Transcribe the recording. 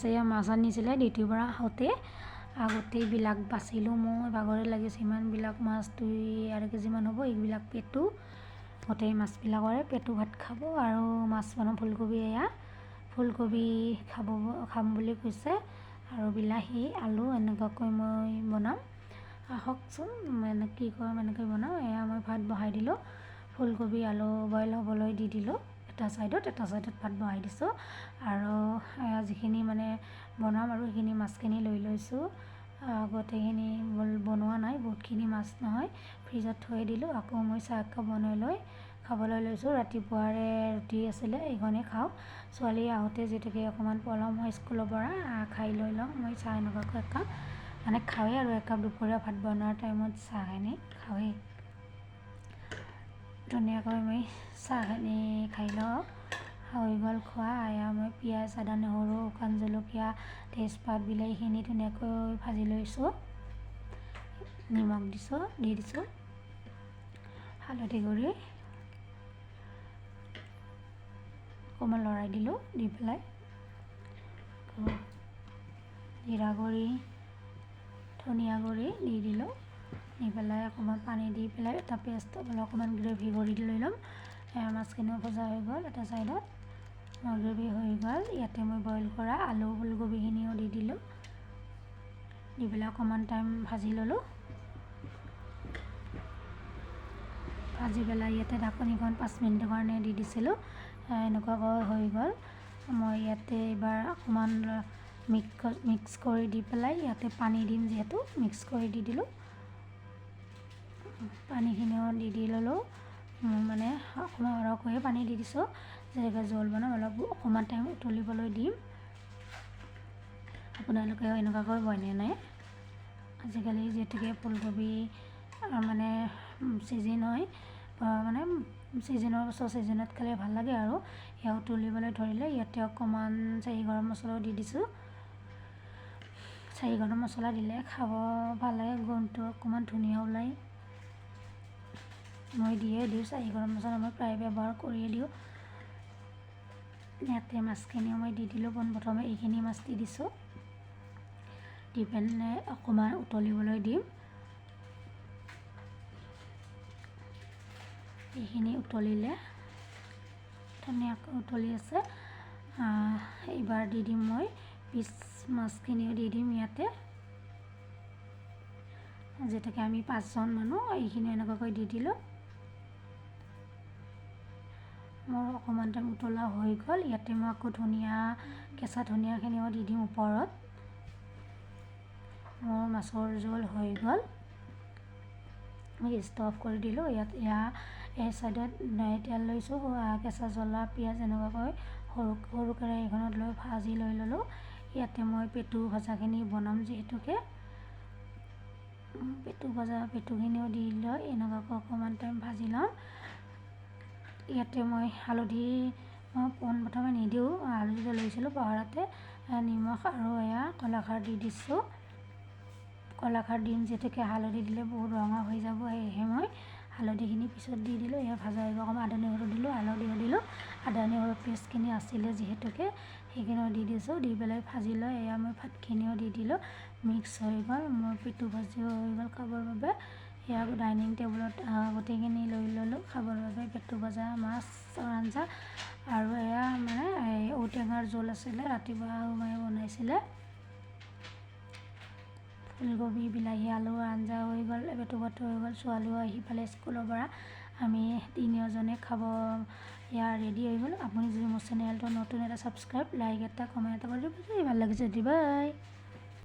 এয়া মাছ আনিছিলে ডিউটিৰ পৰা আহোঁতে গোটেইবিলাক বাচিলোঁ মই ভাগৰে লাগিছে ইমানবিলাক মাছ 2.5 কেজিমান হ'ব এইবিলাক পেটু গোটেই মাছবিলাকৰে পেটু ভাত খাব আৰু মাছ বনাম ফুলকবি এয়া ফুলকবি খাম বুলি কৈছে আৰু বিলাহী আলু এনেকুৱাকৈ মই বনাম আহকচোন কি কৰিম এনেকৈ বনাওঁ এয়া মই ভাত বহাই দিলোঁ ফুলকবি আলু বইল হ'বলৈ দি দিলোঁ এটা চাইডত ভাত বহাই দিছোঁ আৰু যিখিনি মানে বনাম আৰু সেইখিনি মাছখিনি লৈ লৈছোঁ গোটেইখিনি বনোৱা নাই বহুতখিনি মাছ নহয় ফ্ৰিজত থৈ দিলোঁ আকৌ মই চাহ একাপ বনাই লৈ খাবলৈ লৈছোঁ ৰাতিপুৱাৰে ৰুটি আছিলে এইখনেই খাওঁ ছোৱালী আহোঁতে যিহেতুকে অকণমান পলম হয় স্কুলৰ পৰা খাই লৈ লওঁ মই চাহ এনেকুৱাকৈ একাপ মানে খাওঁৱেই আৰু একাপ দুপৰীয়া ভাত বনোৱাৰ টাইমত চাহখিনি খাওঁৱেই ধুনীয়াকৈ মই চাহখিনি খাই লওঁ হৈ গ'ল খোৱা এয়া মই পিঁয়াজ আদা নহৰু শুকান জলকীয়া তেজপাত বিলাহীখিনি ধুনীয়াকৈ ভাজি লৈছোঁ নিমখ দি দিছোঁ হালধি গুড়ি অকণমান লৰাই দিলোঁ দি পেলাই জিৰা গুড়ি ধনিয়া গুড়ি দি দিলোঁ দি পেলাই অকণমান পানী দি পেলাই এটা পেষ্ট অকণমান গ্ৰেভি কৰি লৈ ল'ম মাছখিনিও ভজা হৈ গ'ল এটা চাইডত গ্ৰেভি হৈ গ'ল ইয়াতে মই বইল কৰা আলু ফুলকবিখিনিও দি দিলোঁ দি পেলাই অকণমান টাইম ভাজি ল'লোঁ ভাজি পেলাই ইয়াতে ঢাকনিখন 5 মিনিটৰ কাৰণে দি দিছিলোঁ এনেকুৱাকৈ হৈ গ'ল মই ইয়াতে এইবাৰ অকণমান মিক্স কৰি দি পেলাই ইয়াতে পানী দিম যিহেতু মিক্স কৰি দি দিলোঁ পানীখিনিও দি ল'লোঁ মানে অকণমান সৰহকৈয়ে পানী দি দিছোঁ যেনেকৈ জোল বনাম অলপ অকণমান টাইম উতলিবলৈ দিম আপোনালোকে এনেকুৱাকৈ বনাই নাই আজিকালি যিহেতুকে ফুলকবি মানে ছিজন হয় মানে ছিজনত খালে ভাল লাগে আৰু সেয়া উতলিবলৈ ধৰিলে ইয়াতে অকণমান চাহী গৰম মছলাও দি দিছোঁ চাহী গৰম মছলা দিলে খাব ভাল লাগে গোন্ধটো অকণমান ধুনীয়া ওলায় মই দিয়ে দিওঁ চাহী গৰম মছলা মই প্ৰায় ব্যৱহাৰ কৰিয়ে দিওঁ ইয়াতে মাছখিনিও মই দি দিলোঁ পোনপ্ৰথমে এইখিনি মাছ দি দিছোঁ দি পেলাই অকণমান উতলিবলৈ দিম এইখিনি উতলিলে ধুনীয়াকৈ উতলি আছে এইবাৰ দি দিম মই পিচ মাছখিনিও দি দিম ইয়াতে যিহেতুকে আমি 5জন মানুহ এইখিনি এনেকুৱাকৈ দি দিলোঁ মোৰ অকণমান টাইম উতলা হৈ গ'ল ইয়াতে মই আকৌ কেঁচা ধনিয়াখিনিও দি দিম ওপৰত মোৰ মাছৰ জোল হৈ গ'ল মই ষ্টভ অফ কৰি দিলোঁ এই চাইডত তেল লৈছোঁ কেঁচা জ্বলা পিঁয়াজ এনেকুৱাকৈ সৰু কেৰাহীখনত লৈ ভাজি লৈ ল'লোঁ ইয়াতে মই পেটু ভজাখিনি বনাম যিহেতুকে পেটুখিনিও দি লৈ এনেকুৱাকৈ অকণমান টাইম ভাজি ল'ম ইয়াতে মই হালধি পোনপ্ৰথমে নিদিওঁ হালধিটো লৈছিলোঁ পাহৰাতে নিমখ আৰু এয়া কলাখাৰ দি দিছোঁ কলাখাৰ দিম যিহেতুকে হালধি দিলে বহুত ৰঙা হৈ যাব সেয়েহে মই হালধিখিনি পিছত দি দিলোঁ এয়া ভাজা হৈ অকণমান আদা নহৰু দিলোঁ হালধিও দিলোঁ আদা নহৰু পেষ্টখিনি আছিলে যিহেতুকে সেইখিনিও দি দিছোঁ দি পেলাই ভাজি লৈ এয়া মই ভাতখিনিও দি দিলোঁ মিক্স হৈ গ'ল মোৰ পেটু ভাজিও হৈ গ'ল খাবৰ বাবে এয়া ডাইনিং টেবুলত গোটেইখিনি লৈ ল'লোঁ খাবৰ বাবে পেটু ভজা মাছৰ আঞ্জা আৰু এয়া মানে ঔটেঙাৰ জোল আছিলে ৰাতিপুৱা মায়ে বনাইছিলে ফুলকবি বিলাহী আলুৰ আঞ্জা হৈ গ'ল পেটু ভাত হৈ গ'ল ছোৱালীও আহি পালে স্কুলৰ পৰা আমি তিনিওজনে খাব ৰেডি হৈ গ'ল আপুনি যদি মোৰ চেনেলটো নতুন এটা ছাবস্ক্ৰাইব লাইক এটা কমেণ্ট এটা কৰি দিব ভাল লাগিছে বাই